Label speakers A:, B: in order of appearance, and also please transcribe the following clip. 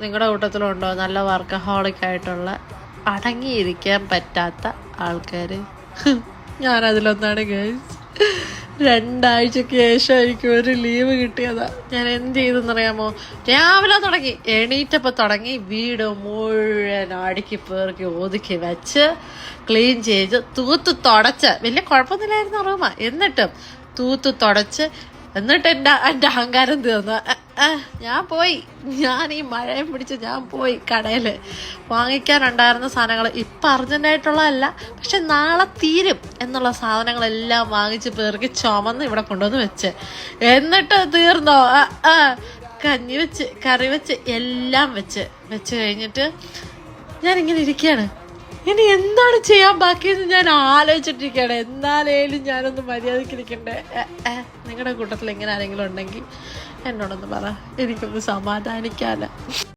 A: നിങ്ങളുടെ കൂട്ടത്തിലുണ്ടോ നല്ല വർക്കഹോളിക് ആയിട്ടുള്ള അടങ്ങിയിരിക്കാൻ പറ്റാത്ത ആൾക്കാർ? ഞാനതിലൊന്നാണ് ഗൈസ്. 2 ആഴ്ചക്ക് ശേഷം എനിക്ക് ഒരു ലീവ് കിട്ടിയതാ. ഞാൻ എന്ത് ചെയ്തെന്നറിയാമോ? രാവിലെ തുടങ്ങി, എണീറ്റപ്പോൾ തുടങ്ങി വീട് മുഴുവൻ അടുക്കി പേർക്കി ഒതുക്കി വെച്ച് ക്ലീൻ ചെയ്ത് തൂത്ത് തുടച്ച്, വലിയ കുഴപ്പമൊന്നുമില്ലായിരുന്നു റൂമ, എന്നിട്ടും തൂത്ത് തുടച്ച്, എന്നിട്ട് എൻ്റെ അഹങ്കാരം തീർന്നു. ഞാൻ പോയി, ഞാൻ ഈ മഴയും പിടിച്ച് ഞാൻ പോയി കടയിൽ വാങ്ങിക്കാനുണ്ടായിരുന്ന സാധനങ്ങൾ, ഇപ്പം അർജൻറ്റായിട്ടുള്ളതല്ല, പക്ഷെ നാളെ തീരും എന്നുള്ള സാധനങ്ങളെല്ലാം വാങ്ങിച്ച് പേർക്ക് ചുമന്ന് ഇവിടെ കൊണ്ടുവന്ന് വെച്ച്, എന്നിട്ട് തീർന്നോ? കഞ്ഞി വെച്ച്, കറി വെച്ച്, എല്ലാം വെച്ച് കഴിഞ്ഞിട്ട് ഞാനിങ്ങനെ ഇരിക്കുകയാണ്. ഇനി എന്താണ് ചെയ്യാൻ ബാക്കിയെന്ന് ഞാൻ ആലോചിച്ചിട്ടിരിക്കുകയാണ്. എന്നാലേലും ഞാനൊന്ന് മര്യാദയ്ക്കിരിക്കണ്ടേ? നിങ്ങളുടെ കൂട്ടത്തിൽ ഇങ്ങനെ ആരെങ്കിലും ഉണ്ടെങ്കിൽ എന്നോടൊന്ന് പറ, എനിക്കൊന്ന് സമാധാനിക്കാമല്ലോ.